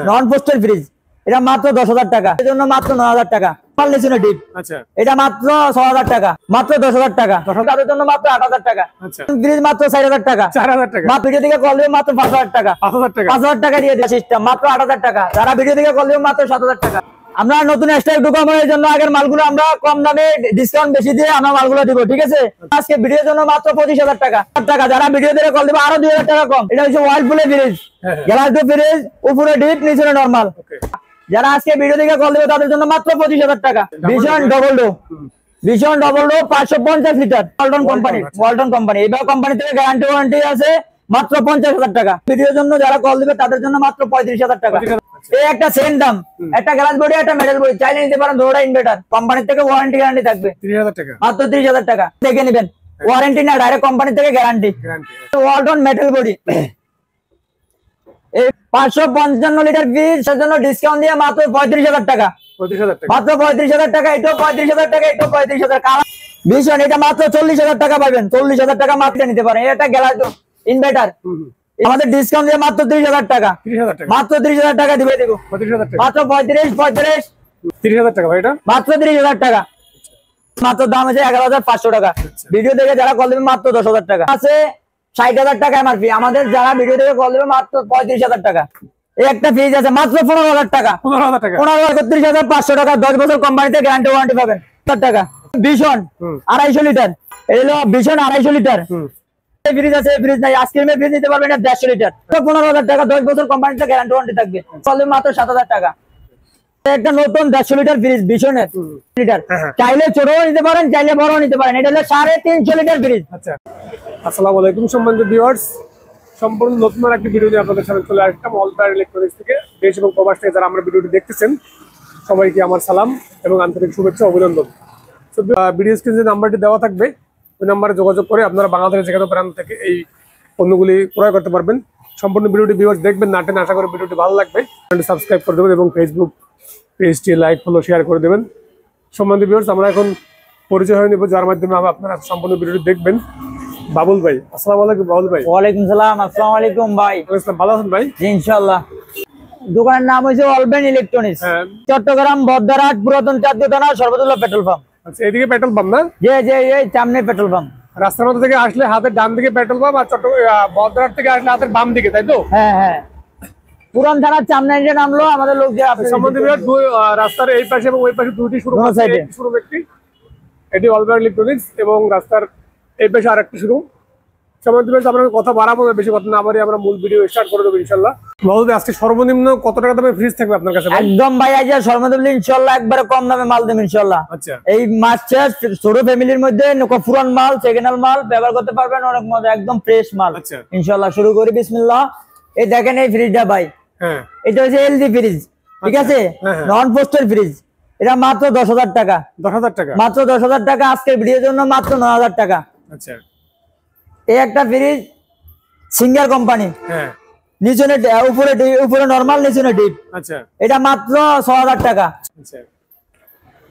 নন পোস্টের ফ্রিজ, এটা মাত্র 10,000 টাকা, এর জন্য মাত্র 9,000 টাকা। নিচুনে ডিপ, আচ্ছা, এটা মাত্র 6,000 টাকা, মাত্র 10,000 টাকা। তাদের জন্য মাত্র 8,000 টাকা। ফ্রিজ মাত্র 4,000 টাকা, 4,000 টাকা। ভিডিও থেকে কল দিবে মাত্র 5,000 টাকা, 5,000 টাকা দিয়ে দেয় সিস্টেম, মাত্র 8,000 টাকা। যারা ভিডিও থেকে কল দিবে মাত্র 7,000 টাকা। আমরা নতুন স্টক ঢুকানোর জন্য আগের মালগুলো আমরা কম দামে ডিসকাউন্ট বেশি দিয়ে আমরা মালগুলো দিব, ঠিক আছে? আজকে ভিডিওর জন্য মাত্র 25,000 টাকা। যারা ভিডিও থেকে কল দিবে আরো 2,000 টাকা কম। এটা হচ্ছে ওয়ার্লপুলের ফ্রিজ, গ্লাস ডোর ফ্রিজ, উপরে ডিপ নিচে নরমাল। যারা আজকে ভিডিও থেকে কল দিবে তাদের জন্য মাত্র 25,000 টাকা। Vision double door, vision double door 550 litre, Walton company. এবার কোম্পানি থেকে গ্যারান্টি ওয়ারেন্টি আছে, মাত্র 50,000 টাকা। ভিডিওর জন্য যারা কল দিবে তাদের জন্য মাত্র 35,000 টাকা। এই একটা সেম দাম, একটা গ্লাস বডি, একটা মেটাল বডি, চাইলে নিতে পারেন। দুটোটা ইনভার্টার, কোম্পানি থেকে ওয়ারেন্টি গ্যারান্টি থাকবে। 30,000 টাকা, মাত্র 30,000 টাকা দেখে নেবেন। ওয়ারেন্টি না, ডাইরেক্ট কোম্পানি থেকে গ্যারান্টি। ওয়ালটন মেটাল বডি, এই 555 লিটার ফ্রিজ, এর জন্য ডিসকাউন্ট দিয়ে মাত্র 35,000 টাকা, মাত্র 35,000 টাকা। এটাও 35,000 টাকা, এটাও 35,000। ভীষণ, এটা মাত্র 40,000 টাকা পাবেন। 40,000 টাকা মাত্র নিতে পারেন। এটা গ্যালাস ইনভার্টার, আমাদের ডিসকাউন্ট দিয়ে মাত্র 30,000 টাকা, মাত্র 30,000 টাকা দিবে দিব, মাত্র 30,000 টাকা ভাই। এটা মাত্র 30,000 টাকা, মাত্র দাম আছে 11,500 টাকা। ভিডিও দেখে যারা কল দেবে মাত্র 10,000 টাকা আছে। 60,000 টাকা এমআরপি। আমাদের যারা ভিডিও দেখে কল দেবে মাত্র 35,000 টাকা। এই একটা ফ্রিজ আছে মাত্র 15,000 টাকা, 31,500 টাকা। 10 বছর কোম্পানিতে গ্যারান্টি ওয়ারেন্টি পাবেন। টাকা ভীষণ 250 লিটার, এলো ভীষণ 250 লিটার ফ্রিজ আছে। ফ্রিজ নাই, আইসক্রিমের ফ্রিজ নিতে পারবেন 150 লিটার, 15,000 টাকা। 10 বছর কোম্পানিতে গ্যারান্টি ওয়ারেন্টি থাকবে। চলবে মাত্র 7,000 টাকা। একটা নতুন 150 লিটার ফ্রিজ ভীষণের লিটার, চাইলে ছোটও নিতে পারেন, চাইলে বড়ও নিতে পারেন। এটা হলো 350 লিটার ফ্রিজ। আচ্ছা, আসসালামু আলাইকুম সম্মানিত ভিউয়ার্স, সম্পূর্ণ নতুন একটি ভিডিও নিয়ে আপনাদের সামনে চলে আসলাম অলপার ইলেকট্রনিক্স থেকে। দেশ এবং প্রবাস থেকে যারা আমরা ভিডিওটি দেখতেছেন সবাইকে আমার সালাম এবং আন্তরিক শুভেচ্ছা অভিনন্দন। ভিডিও স্ক্রিনে যে নাম্বারটি দেওয়া থাকবে ওই নাম্বারে যোগাযোগ করে আপনারা বাংলাদেশের যেকোনো প্রান্ত থেকে এই পণ্যগুলি ক্রয় করতে পারবেন। সম্পূর্ণ ভিডিওটি ভিউয়ার্স দেখবেন, না টেনে। আশা করি ভিডিওটি ভালো লাগবে। সাবস্ক্রাইব করে দেবেন এবং ফেসবুক পেজটি লাইক ফলো শেয়ার করে দেবেন। সম্মানিত ভিউয়ার্স, আমরা এখন পরিচয় হয়ে নেব, যার মাধ্যমে আপনারা সম্পূর্ণ ভিডিওটি দেখবেন। বাবুল ভাই, আসসালামু আলাইকুম। বাবুল ভাই, ওয়ালাইকুম সালাম। আসসালামু আলাইকুম ভাই। ভালো আছেন ভাই? জি ইনশাআল্লাহ। দোকানের নাম হচ্ছে অলবেন ইলেকট্রনিক্স, চট্টগ্রাম বদ্দারহাট পুরাতন চাঁদপুর থানা সর্বদলীয় পেট্রোল পাম্প। আচ্ছা, এদিকে পেট্রোল পাম্প না? জি জি, এই সামনে পেট্রোল পাম্প। রাস্তার মধ্যে থেকে আসলে হাতের ডান দিকে পেট্রোল পাম্প, আর বদ্দারহাট থেকে আসলে হাতের বাম দিকে, তাই তো? হ্যাঁ হ্যাঁ, পুরান থানার সামনে যে নামলো আমাদের লোক। যে আপনি রাস্তার এই পাশে এবং ওই পাশে দুইটি শোরুম আছে। শোরুম একটি, এটি অলবেন ইলেকট্রনিক্স, এবং রাস্তার এই পাশে আরেকটি শোরুম। আমরা কথা বাড়াবো না, বেশি কথা না বাড়ি আমরা মূল ভিডিও স্টার্ট করে দেবো ইনশাল্লাহ। বাবুল ভাই, আজকে সর্বনিম্ন কত টাকা দামে ফ্রিজ থাকবে আপনার কাছে? একদম ভাই, আজ সর্বনিম্ন ইনশাল্লাহ একবারে কম দামে মাল দেব ইনশাল্লাহ। আচ্ছা, এই মাছটা ছোট ফ্যামিলির মধ্যে পুরান মাল, সেকেন্ড হ্যান্ড মাল ব্যবহার করতে পারবেন, অনেক মজা, একদম ফ্রেশ মাল। আচ্ছা, ইনশাল্লাহ শুরু করি বিসমিল্লাহ। এই দেখেন এই ফ্রিজটা ভাই, হ্যাঁ, এটা হচ্ছে এলজি ফ্রিজ, ঠিক আছে? নন পোস্টের ফ্রিজ, এটা মাত্র 10,000 টাকা, 10,000 টাকা, মাত্র 10,000 টাকা। আজকের ভিডিওর জন্য মাত্র 9,000 টাকা। আচ্ছা, এই একটা ফ্রিজ সিঙ্গার কোম্পানি, হ্যাঁ, নিচে উপরে নরমাল, নিচে ডিপ। আচ্ছা, এটা মাত্র 6,000 টাকা। আচ্ছা,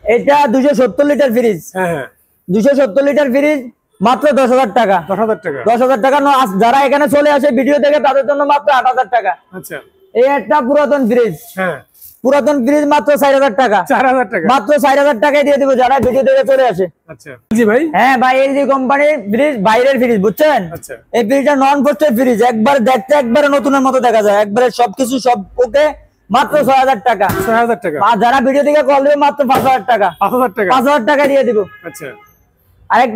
এটা 270 লিটার ফ্রিজ, হ্যাঁ হ্যাঁ, 270 লিটার ফ্রিজ মাত্র 10,000 টাকা, 10,000 টাকা, 10,000 টাকা। যারা এখানে চলে আসে ভিডিও থেকে তাদের জন্য মাত্র 8,000 টাকা। আচ্ছা, এই একটা পুরাতন ফ্রিজ, হ্যাঁ, পুরাতন ফ্রিজ মাত্র 4,000 টাকা, 4,000 টাকা, মাত্র 4,000 টাকায় দিয়ে দিব যারা ভিডিও থেকে চলে আসে। আচ্ছা, জি ভাই, হ্যাঁ ভাই, এলজি কোম্পানির ফ্রিজ, বাইরের ফ্রিজ, বুঝছেন? আচ্ছা, এই ফ্রিজটা নন পোস্টের ফ্রিজ, একবার দেখতে একবারে নতুনের মতো দেখা যায়, একবারে সবকিছু সব ওকে, মাত্র 6,000 টাকা, 6,000 টাকা। আর যারা ভিডিও থেকে কল দেবে মাত্র 5,000 টাকা, 5,000 টাকা, 5,000 টাকা দিয়ে দিব। আচ্ছা, আরেক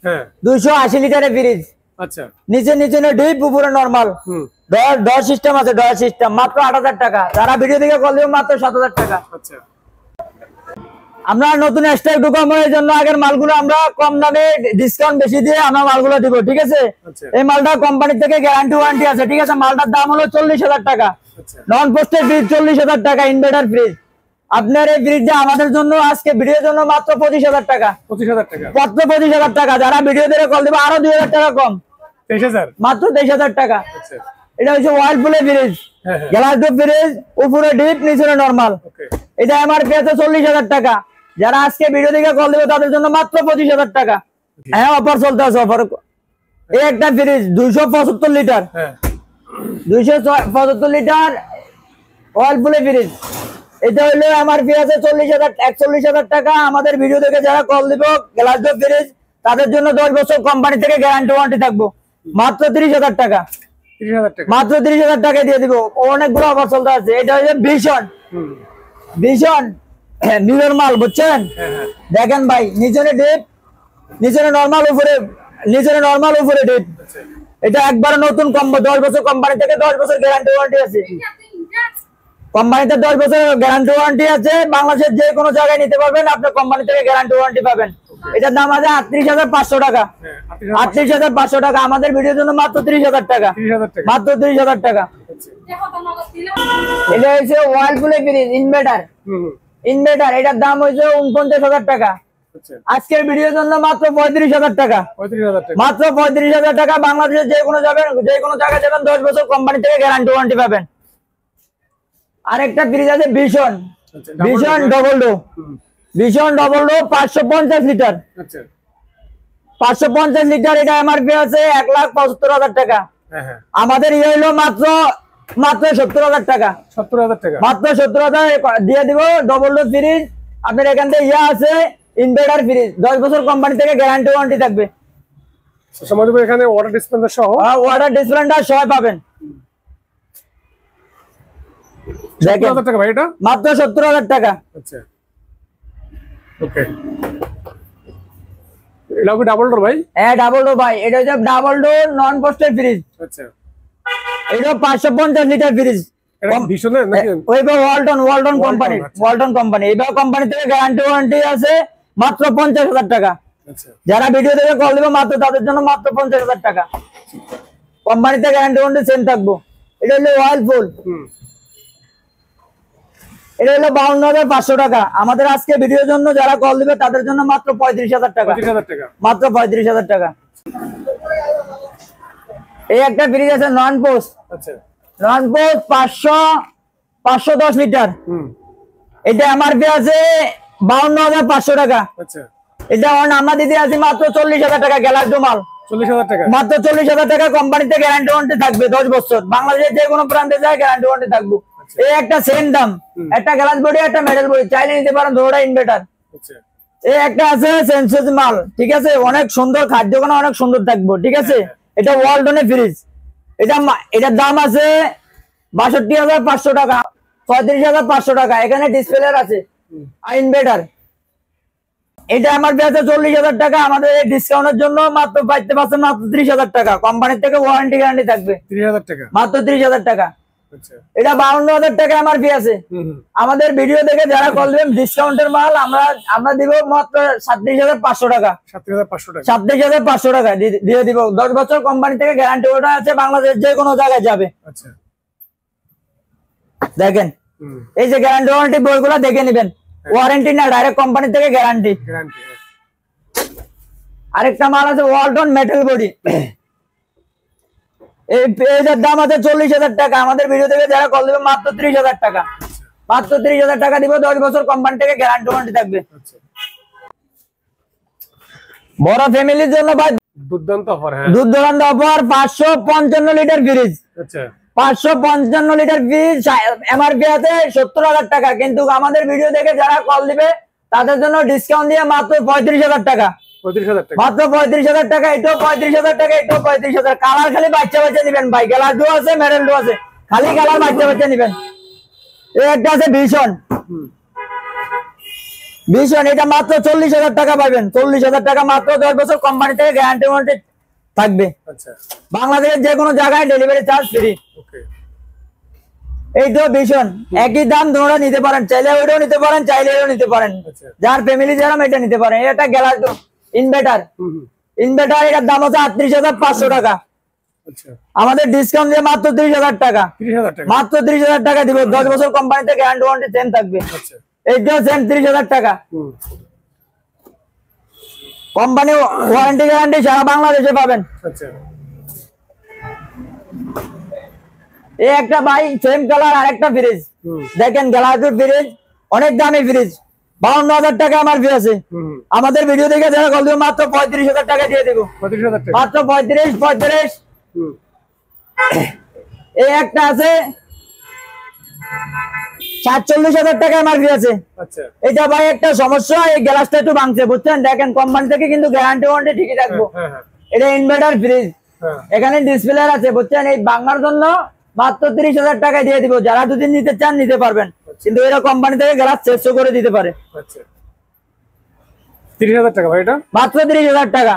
হ্যাঁ, 280 লিটারের ফ্রিজ, আচ্ছা, নিচে ডিপ, উপরে নরমাল, ডর সিস্টেম আছে, ডর সিস্টেম, মাত্র 8,000 টাকা। যারা ভিডিও থেকে কল দেবে মাত্র 7,000 টাকা। আচ্ছা, আমরা নতুন স্টক ঢুকানোর জন্য আগের মালগুলো আমরা কম দামে ডিসকাউন্ট বেশি দিয়ে আমরা মালগুলো দিব, ঠিক আছে? এই মালটা কোম্পানি থেকে গ্যারান্টি ওয়ারেন্টি আছে, ঠিক আছে? মালটার দাম হলো 40,000 টাকা। নন পোস্টের ফ্রিজ 40,000 টাকা, ইনভার্টার ফ্রিজ। আপনার এই ফ্রিজটা আমাদের জন্য আজকে ভিডিওর জন্য মাত্র 25,000 টাকা, 25,000 টাকা, মাত্র 25,000 টাকা। যারা ভিডিও দিয়ে কল দেবে আরো 2,000 টাকা কম, 23,000, মাত্র 23,000 টাকা। আচ্ছা, এটা হচ্ছে ওয়ার্লপুলের ফ্রিজ, গ্লাস ডোর ফ্রিজ, উপরে ডিপ নিচে নরমাল। এটা এমআরপি আছে 40,000 টাকা। যারা আজকে ভিডিও থেকে কল দেবে তাদের জন্য মাত্র 25,000 টাকা। হ্যাঁ, অফার চলতে আছে, অফার। এই একটা ফ্রিজ 275 লিটার, 275 লিটার, ওয়ালপুলে ফ্রিজ, এটা হলো এমআরপি আছে 41,000 টাকা। আমাদের ভিডিও দেখে যারা কল দিব গ্লাস ডোর ফ্রিজ তাদের জন্য 10 বছর কোম্পানি থেকে গ্যারান্টি ওয়ারেন্টি থাকবো, মাত্র 30,000 টাকা। 30,000 টাকা, মাত্র 30,000 টাকা দিয়ে দিব। অনেকগুলো অফার চলতে আছে। এটা হচ্ছে ভীষণ নিউর মাল, বুঝছেন? দেখেন ভাই, নিচনে ডিপ, নিচনে নরমাল, উপরে ডিপ। এটা একবার নতুন কম্বো, 10 বছর কোম্পানি থেকে 10 বছর গ্যারান্টি ওয়ারেন্টি আছে। কোম্পানিতে 10 বছর গ্যারান্টি ওয়ারেন্টি আছে। বাংলাদেশের যে কোনো জায়গায় নিতে পারবেন, আপনি কোম্পানি থেকে গ্যারান্টি ওয়ারেন্টি পাবেন। এটার দাম আছে 38,500 টাকা। 38,500 টাকা। আমাদের ভিডিওর জন্য মাত্র 30,000 টাকা, মাত্র 30,000 টাকা। এটা হচ্ছে ওয়ালপুলে ফ্রিজ ইনভার্টার, এটার দাম হয়েছে 49,000 টাকা। আজকের ভিডিওর জন্য মাত্র 35,000 টাকা, মাত্র 35,000 টাকা। বাংলাদেশের যে কোনো জায়গায় যাবেন 10 বছর কোম্পানি থেকে গ্যারান্টি ওয়ারেন্টি পাবেন। আরেকটা ফ্রিজ আছে ভীষণ ডবল ডো, 550 লিটার, 550 লিটার। এটা এমআরপি আছে 1,75,000 টাকা। আমাদের ইয়ে হলো মাত্র 70,000 টাকা, 70,000 টাকা, মাত্র 70,000 দিয়ে দিব। ডবল ডো ফ্রিজ আপনার এখান থেকে ইয়ে আছে ইনভার্টার ফ্রিজ, 10 বছর কোম্পানি থেকে গ্যারান্টি ওয়ারেন্টি থাকবে। এখানে ওয়াটার ডিসপেন্সার সহ, ওয়াটার ডিসপেন্সার সহ পাবেন। দেখেন টাকা ভাই, এটা মাত্র 70,000 টাকা। আচ্ছা, ওকে। এটা কি ডাবল ডোর ভাই? হ্যাঁ, ডাবল ডোর ভাই। এটা হচ্ছে ডাবল ডোর নন পোস্টেড ফ্রিজ। আচ্ছা, এটা 550 লিটার ফ্রিজ। এটা ভীষণের নাকি? ওইবার ওয়ালটন কোম্পানি। এবার কোম্পানি থেকে গ্যারান্টি ওয়ারেন্টি আছে মাত্র 50,000 টাকা। আচ্ছা, যারা ভিডিও দেখে কল দিবে মাত্র তাদের জন্য মাত্র 50,000 টাকা। কোম্পানিতে গ্যারান্টি ওয়ারেন্টি সেম থাকবো। এটা হলো ওয়ালপুল, এটা হলো 52,500 টাকা। আমাদের আজকে ভিডিওর জন্য যারা কল দিবে তাদের জন্য মাত্র 35,000 টাকা, মাত্র 35,000 টাকা। এই একটা ফ্রিজ আছে নন পোস্ট, নন পোস্ট 510 লিটার। এটা এমআরপি আছে 52,500 টাকা। এটা আমরা দিতে আছি মাত্র 40,000 টাকা। গ্যালাস ডো মাল, 40,000 টাকা, মাত্র 40,000 টাকা। কোম্পানিতে গ্যারান্টি ওয়ারেন্টি থাকবে 10 বছর। বাংলাদেশের যে কোনো প্রান্তে যায় গ্যারান্টি ওয়ারেন্টি থাকবে। এই একটা সেম দাম, একটা গ্লাস বডি, একটা মেটাল বডি, চাইলে নিতে পারেন। দুটোটা ইনভার্টার। এই একটা আছে সেন্সেস মাল, ঠিক আছে? অনেক সুন্দর, খাদ্যখানা অনেক সুন্দর থাকবো, ঠিক আছে? এটা ওয়ালটনের ফ্রিজ। এটার দাম আছে 62,500 টাকা, 35,500 টাকা। এখানে ডিসপ্লে আছে ইনভার্টার। এটা আমার আছে 40,000 টাকা। আমাদের এই ডিসকাউন্টের জন্য মাত্র পাইতে পারছেন মাত্র 30,000 টাকা। কোম্পানি থেকে ওয়ারেন্টি গ্যারান্টি থাকবে 30,000 টাকা, মাত্র 30,000 টাকা। এটা 52,000 টাকা এমআরপি আছে। আমাদের ভিডিও দেখে যারা কল দিবেন ডিসকাউন্টের মাল আমরা দিব মাত্র 37,500 টাকা, 37,500 টাকা দিয়ে দিব। 10 বছর কোম্পানি থেকে গ্যারান্টি ওটা আছে। বাংলাদেশ যে কোনো জায়গায় যাবে। দেখেন এই যে গ্যারান্টি ওয়ারেন্টি বইগুলো দেখে নেবেন। ওয়ারেন্টি না, ডাইরেক্ট কোম্পানি থেকে গ্যারান্টি। আরেকটা মাল আছে ওয়ালটন মেটাল বডি। এটার দাম আছে 40,000 টাকা। আমাদের ভিডিও থেকে যারা কল দিবে মাত্র 30,000 টাকা, মাত্র 30,000 টাকা দিব। 10 বছর কোম্পানি থেকে গ্যারান্টি ওয়ারেন্টি থাকবে। বড় ফ্যামিলির জন্য ভাই দুর্দান্ত অফার। দুর্দান্ত offer. 555 litre fridge, 555 litre fridge. MRP আছে 70,000 টাকা। কিন্তু আমাদের ভিডিও দেখে যারা কল দিবে তাদের জন্য ডিসকাউন্ট দিয়ে মাত্র 35,000 টাকা, মাত্র 35,000 টাকা। এটাও 35,000 টাকা, এটাও 35,000। কালার খালি বাচ্চা নিবেন ভাই। গ্লাস ডো আছে, মেটাল ডো আছে, খালি কালার বাচ্চা নিবেন। এই একটা আছে ভীষণ। এটা মাত্র 40,000 টাকা পাবেন, 40,000 টাকা মাত্র। 10 বছর কোম্পানি থেকে গ্যারান্টি ওয়ারেন্টি থাকবে। বাংলাদেশের যে কোনো জায়গায় ডেলিভারি চার্জ ফ্রি। এইটাও ভীষণ, একই দাম। তোমরা নিতে পারেন, চাইলে ওইটাও নিতে পারেন, চাইলে এটাও নিতে পারেন। যার ফ্যামিলি যেরকম এটা নিতে পারেন। এটা গ্লাস ডো ইনভার্টার। এটার দাম হচ্ছে 38,500 টাকা। আমাদের ডিসকাউন্ট দিয়ে মাত্র 30,000 টাকা, মাত্র 30,000 টাকা দিব। 10 বছর কোম্পানিতে গ্যারান্টি ওয়ারেন্টি সেম থাকবে। এইটাও সেম 30,000 টাকা। কোম্পানি ওয়ারেন্টি গ্যারান্টি সারা বাংলাদেশে পাবেন। এই একটা ভাই সেম কালার আরেকটা ফ্রিজ। দেখেন গ্লাস ডোর ফ্রিজ, অনেক দামি ফ্রিজ। 52,000 টাকা আমার ফি আছে। আমাদের ভিডিও দেখে যারা কল দিবে মাত্র 35,000 টাকা দিয়ে দেবো, মাত্র 35। এই একটা আছে 47,000 টাকা এমআরপি আছে। আচ্ছা এটা ভাই একটা সমস্যা, এই গ্লাসটা একটু ভাঙছে বুঝছেন, দেখেন কোম্পানি থেকে কিন্তু গ্যারান্টি ওয়ারেন্টি ঠিকই থাকবো। হ্যাঁ হ্যাঁ এটা ইনভার্টার ফ্রিজ, হ্যাঁ এখানে ডিসপ্লে আছে বুঝছেন, এই ভাঙার জন্য মাত্র 30,000 টাকা দিয়ে দিব, যারা দুদিন নিতে চান নিতে পারবেন, কিন্তু এরা কোম্পানি থেকে গ্লাস 600 করে দিতে পারে। আচ্ছা 30,000 টাকা ভাই এটা, মাত্র 30,000 টাকা।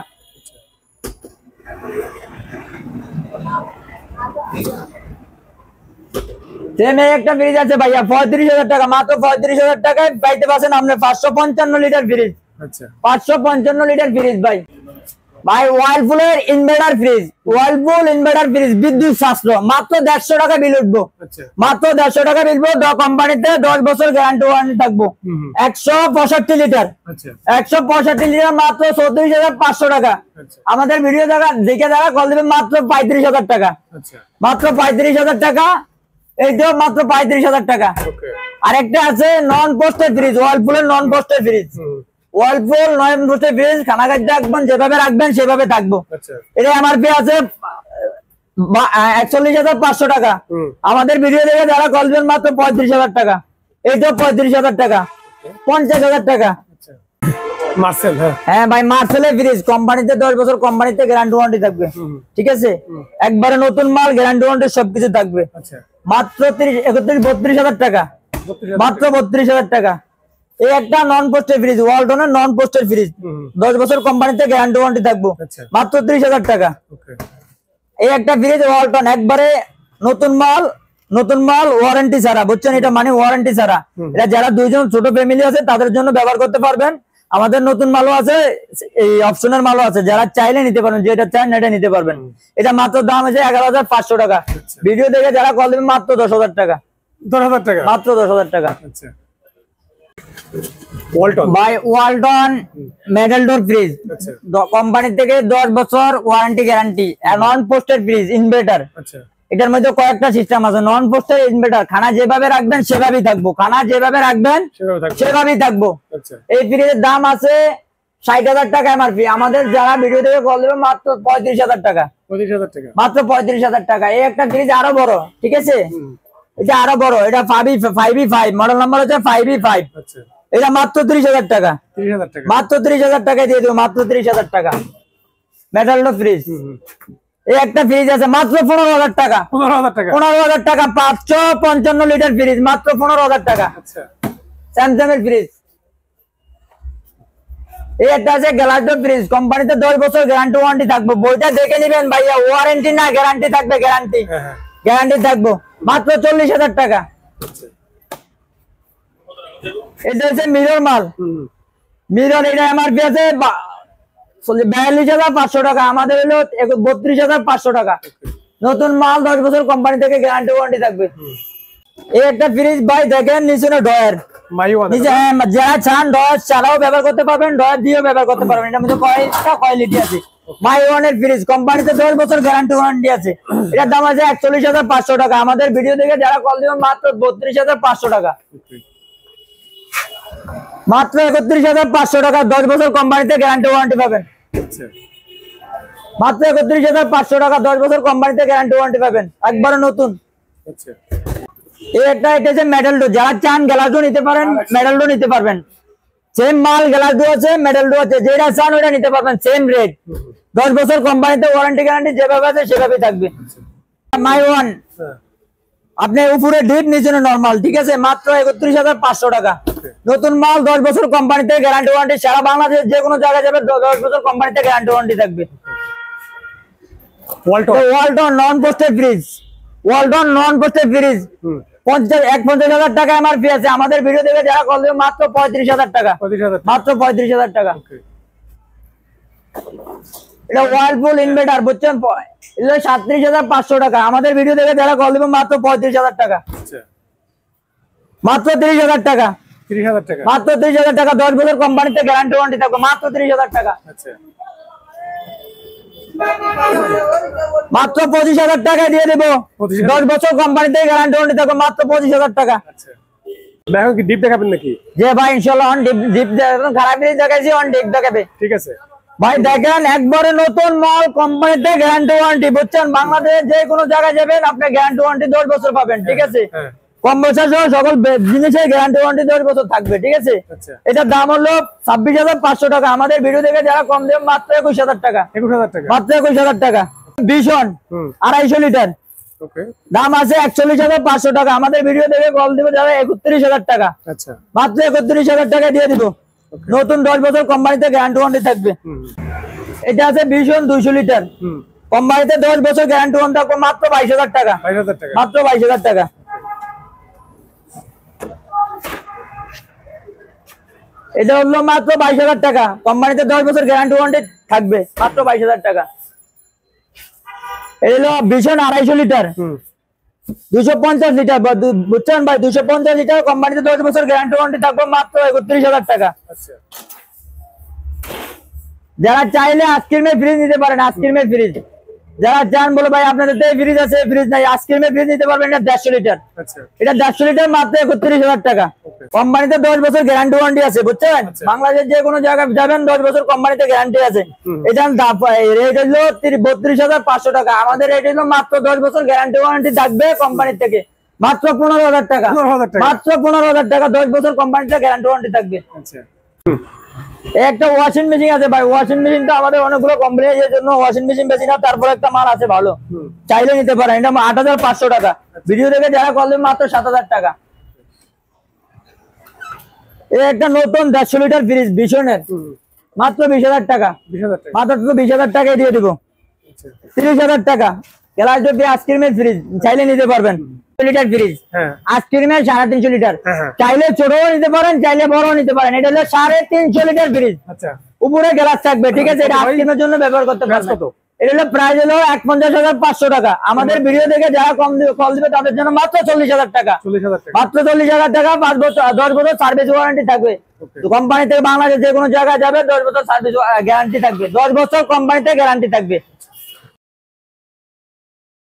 সেম একটা ফ্রিজ আছে ভাইয়া 35,000 টাকা, মাত্র 35,000 টাকায় পাইতে পারছেন আপনি 555 লিটার ফ্রিজ। আচ্ছা 555 লিটার ফ্রিজ ভাই, ভাই ওয়ার্লপুলের inverter fridge, Whirlpool inverter fridge, বিদ্যুৎ সাশ্রয়, মাত্র 150 টাকা বিল উঠবো, আচ্ছা মাত্র 150 টাকা বিল উঠবো। কোম্পানিতে 10 বছর গ্যারান্টি ওয়ারেন্টি থাকবো। 165 লিটার, আচ্ছা 165 লিটার মাত্র 34,500 টাকা। আচ্ছা আমাদের ভিডিও দেখে যারা কল দেবেন মাত্র 35,000 টাকা, আচ্ছা মাত্র 35,000 টাকা, এইটাও মাত্র 35,000 টাকা। ওকে আরেকটা আছে নন পোস্টেড ফ্রিজ, ওয়ার্লপুলের নন পোস্টেড ফ্রিজ, ওয়ার্লপুল নন পোস্টেড ফ্রিজ, খানা খাদ্য রাখবেন যেভাবে রাখবেন সেভাবে থাকবো। আচ্ছা এটা এমআরপি আছে 41,500 টাকা। আমাদের ভিডিও দেখে যারা কল দেবেন মাত্র 35,000 টাকা, এইটাও 35,000 টাকা, 50,000 টাকা। আচ্ছা মার্সেল, হ্যাঁ হ্যাঁ ভাই মার্সেলের ফ্রিজ, কোম্পানিতে 10 বছর কোম্পানিতে গ্যারান্টি ওয়ারেন্টি থাকবে, ঠিক আছে, একবারে নতুন মাল, গ্যারান্টি ওয়ারেন্টি সবকিছু থাকবে। আচ্ছা মাত্র 32,000 টাকা, 32,000 মাত্র 32,000 টাকা। এই একটা নন পোস্টেড ফ্রিজ, ওয়ালটনের নন পোস্টেড ফ্রিজ, 10 বছর কোম্পানিতে গ্যারান্টি ওয়ারেন্টি থাকবো, আচ্ছা মাত্র 30,000 টাকা। ওকে এই একটা ফ্রিজ ওয়ালটন, একবারে নতুন মাল, নতুন মাল ওয়ারেন্টি ছাড়া বুঝছেন, এটা মানে ওয়ারেন্টি ছাড়া। এটা যারা দুইজন ছোট ফ্যামিলি আছে তাদের জন্য ব্যবহার করতে পারবেন। আমাদের নতুন মালও আছে, এই অপশনের মালও আছে, যারা চাইলে নিতে পারবেন, যেটা চান এটা নিতে পারবেন। এটা মাত্র দাম আছে 11,500 টাকা। ভিডিও দেখে যারা কল দেবেন মাত্র 10,000 টাকা, 10,000 টাকা, মাত্র 10,000 টাকা। আচ্ছা Walton, by Walton metal door fridge, আচ্ছা কোম্পানি থেকে 10 বছর warranty guarantee, non posted fridge inverter. আচ্ছা এটার মধ্যে কয়েকটা সিস্টেম আছে, নন পোস্টেড ইনভার্টার, খানা যেভাবে রাখবেন সেভাবেই থাকবো, খানা যেভাবে রাখবেন সেভাবে থাকবে, সেভাবেই থাকবো। আচ্ছা এই ফ্রিজের দাম আছে 60,000 টাকা এমআরপি। আমাদের যারা ভিডিও থেকে কল দেবে মাত্র 35,000 টাকা, 35,000 টাকা, মাত্র 35,000 টাকা। এই একটা ফ্রিজ আরো বড়, ঠিক আছে, এটা আরো বড়, এটা 5E5 মডেল নাম্বার হচ্ছে 5E5, আচ্ছা এটা মাত্র 30,000 টাকা, 30,000 টাকা, মাত্র 30,000 টাকায় দিয়ে দেবো, মাত্র 30,000 টাকা মেটাল ডোর ফ্রিজ। এই একটা ফ্রিজ আছে মাত্র 15,000 টাকা, 15,000 টাকা, 15,000 টাকা, 555 লিটার ফ্রিজ, মাত্র 15,000 টাকা, আচ্ছা স্যামসাং এর ফ্রিজ। এই একটা আছে গ্লাস ডোর ফ্রিজ, কোম্পানিতে 10 বছর গ্যারান্টি ওয়ারেন্টি থাকবে, বইটা দেখে নিবেন ভাইয়া, ওয়ারেন্টি না গ্যারান্টি থাকবে, গ্যারান্টি হ্যাঁ হ্যাঁ গ্যারান্টি থাকবো, মাত্র 40,000 টাকা। আচ্ছা এটা হচ্ছে মিরর মাল, মিরর, এটা এমআরপি আছে 42,500 টাকা, আমাদের হলো 32,500 টাকা। নতুন মাল, 10 বছর কোম্পানি থেকে গ্যারান্টি ওয়ারেন্টি থাকবে। এই একটা ফ্রিজ ভাই দেখেন, নিচে ডয়ার, নিচে যারা চান ডয়ার ছাড়াও ব্যবহার করতে পারবেন, ডয়ার দিয়েও ব্যবহার করতে পারবেন। এটার মধ্যে কয়েকটা কোয়ালিটি আছে। মাই ওয়ানের ফ্রিজ, কোম্পানিতে 10 বছর গ্যারান্টি ওয়ারেন্টি আছে। এটার দাম আছে 41,500 টাকা। আমাদের ভিডিও দেখে যারা কল দিবেন মাত্র 32,500 টাকা, মাত্র 31,500 টাকা, 10 বছর কোম্পানিতে গ্যারান্টি ওয়ারেন্টি পাবেন, আচ্ছা মাত্র 31,500 টাকা, 10 বছর কোম্পানিতে গ্যারান্টি ওয়ারেন্টি পাবেন, একবারে নতুন। আচ্ছা এই একটা, এটা হচ্ছে মেটাল ডোর, যারা চান গ্লাস ডোর নিতে পারেন, মেটাল ডোর নিতে পারবেন। সেম মাল, গ্লাস ডোর আছে, মেটাল ডোর আছে, যেটা চান ওটা নিতে পারবেন, সেম রেট, 10 বছর কোম্পানিতে ওয়ারেন্টি গ্যারান্টি যেভাবে আছে সেভাবেই থাকবে। মাই ওয়ান, আপনি উপরে ডিপ নিচে নরমাল, ঠিক আছে, মাত্র 31,500 টাকা। নতুন মাল, 10 বছর কোম্পানিতে গ্যারান্টি ওয়ারেন্টি, সারা বাংলাদেশ যে কোনো জায়গায় যাবে 10 বছর কোম্পানিতে গ্যারান্টি ওয়ারেন্টি থাকবে। ওয়ালটন নন পোস্টেড ফ্রিজ, ওয়ালটন নন পোস্টেড ফ্রিজ, 50,000 টাকা এমআরপি আছে। আমাদের ভিডিও দেখে যারা কল দেবে মাত্র 35,000 টাকা, মাত্র 35,000 টাকা। এটা ওয়ার্লপুল ইনভার্টার বুঝছেন, 37,500 টাকা। আমাদের ভিডিও দেখে যারা কল দেবে মাত্র 35,000 টাকা, মাত্র 30,000 টাকা, 30,000 টাকা, মাত্র 30,000 টাকা, 10 বছর কোম্পানিতে গ্যারান্টি ওয়ারেন্টি থাকবে, মাত্র 30,000 টাকা। আচ্ছা মাত্র 25,000 টাকা দিয়ে দেবো, 10 বছর কোম্পানিতে গ্যারান্টি ওয়ারেন্টি থাকবে, মাত্র 25,000 টাকা। আচ্ছা এখন কি ডিপ দেখাবেন নাকি? যে ভাই ইনশাআল্লাহ অন ডিপ দেখাবেন, খারাপ জিনিস দেখাইছি, অন ডিপ দেখাবে, ঠিক আছে ভাই। দেখেন একবারে নতুন মাল, কোম্পানিতে গ্যারান্টি ওয়ারেন্টি বুঝছেন, বাংলাদেশে যে কোনো জায়গায় যাবেন আপনি গ্যারান্টি ওয়ারেন্টি 10 বছর পাবেন, ঠিক আছে। কম্প্রেসার সহ সকল জিনিসের গ্যারান্টি ওয়ারেন্টি 10 বছর থাকবে, ঠিক আছে। আচ্ছা এটার দাম হলো 26,500 টাকা। আমাদের ভিডিও দেখে যারা কম দেবে মাত্র 21,000 টাকা, 21,000 টাকা মাত্র 21,000 টাকা। ভীষণ 250 লিটার, ওকে দাম আছে 41,500 টাকা। আমাদের ভিডিও দেখে কল দিবে যারা 31,000 টাকা, আচ্ছা মাত্র 31,000 টাকা দিয়ে দিব। নতুন 10 বছর কোম্পানিতে গ্যারান্টি ওয়ারেন্টি থাকবে। এটা আছে ভীষণ 200 লিটার, কোম্পানিতে 10 বছর গ্যারান্টি ওয়ারেন্টি থাকবে মাত্র 22,000 টাকা, 22,000 টাকা মাত্র 22,000 টাকা। এটা হলো মাত্র 22,000 টাকা, কোম্পানিতে 10 বছর গ্যারান্টি ওয়ারেন্টি থাকবে, মাত্র 22,000 টাকা। এটা হলো ভীষণ 250 লিটার, 250 লিটার, বুঝছেন ভাই, 250 লিটার, কোম্পানিতে 10 বছর গ্যারান্টি ওয়ারেন্টি থাকবে, মাত্র 31,000 টাকা। আচ্ছা যারা চাইলে আইসক্রিমের ফ্রিজ নিতে পারেন, আইসক্রিমের ফ্রিজ যারা চান, বলে ভাই আপনাদের তো ফ্রিজ আছে, ফ্রিজ নাই, আইসক্রিমের ফ্রিজ নিতে পারবেন। এটা 150 লিটার, আচ্ছা এটা 150 লিটার, মাত্র 31,000 টাকা। কোম্পানিতে 10 বছর গ্যারান্টি ওয়ারেন্টি আছে, বুঝছেন। বাংলাদেশের যে কোনো জায়গায় যাবেন 10 বছর কোম্পানিতে গ্যারান্টি আছে। এটার রেট হলো 32,500 টাকা। আমাদের রেট হলো মাত্র 10 বছর গ্যারান্টি ওয়ারেন্টি থাকবে কোম্পানির থেকে, মাত্র 15,000 টাকা, 15,000 টাকা, মাত্র 15,000 টাকা, 10 বছর কোম্পানিতে গ্যারান্টি ওয়ারেন্টি থাকবে। আচ্ছা একটা ওয়াশিং মেশিন আছে ভাই, ওয়াশিং মেশিন তো আমাদের অনেকগুলো কোম্পানি এর জন্য ওয়াশিং মেশিন বেশি না, তারপর একটা মাল আছে ভালো, চাইলে নিতে পারেন। এটা 8,500 টাকা। ভিডিও দেখে যারা কল দেবে মাত্র 7,000 টাকা। এই একটা নতুন 150 লিটার ফ্রিজ ভীষণের, মাত্র 20,000 টাকা, 20,000 টাকা, মাত্র 20,000 টাকায় দিয়ে দিব। আচ্ছা 30,000 টাকা। গ্লাস ডোর আইসক্রিমের ফ্রিজ চাইলে নিতে পারবেন, লিটার ফ্রিজ, হ্যাঁ আইসক্রিমের 350 লিটার, হ্যাঁ চাইলে ছোটও নিতে পারেন, চাইলে বড়ও নিতে পারেন। এটা হলো 350 লিটার ফ্রিজ, আচ্ছা উপরে গ্লাস থাকবে, ঠিক আছে। এটা আইসক্রিমের জন্য ব্যবহার করতে পারবেন। কত? এটা হলো প্রাইস হলো 51,500 টাকা। আমাদের ভিডিও দেখে যারা কল দিবে তাদের জন্য মাত্র 40,000 টাকা, 40,000 টাকা, মাত্র 40,000 টাকা। 5 বছর 10 বছর সার্ভিস ওয়ারেন্টি থাকবে। কোম্পানি থেকে বাংলাদেশ যে কোনো জায়গায় যাবে 10 বছর সার্ভিস গ্যারান্টি থাকবে, 10 বছর কোম্পানিতে গ্যারান্টি থাকবে।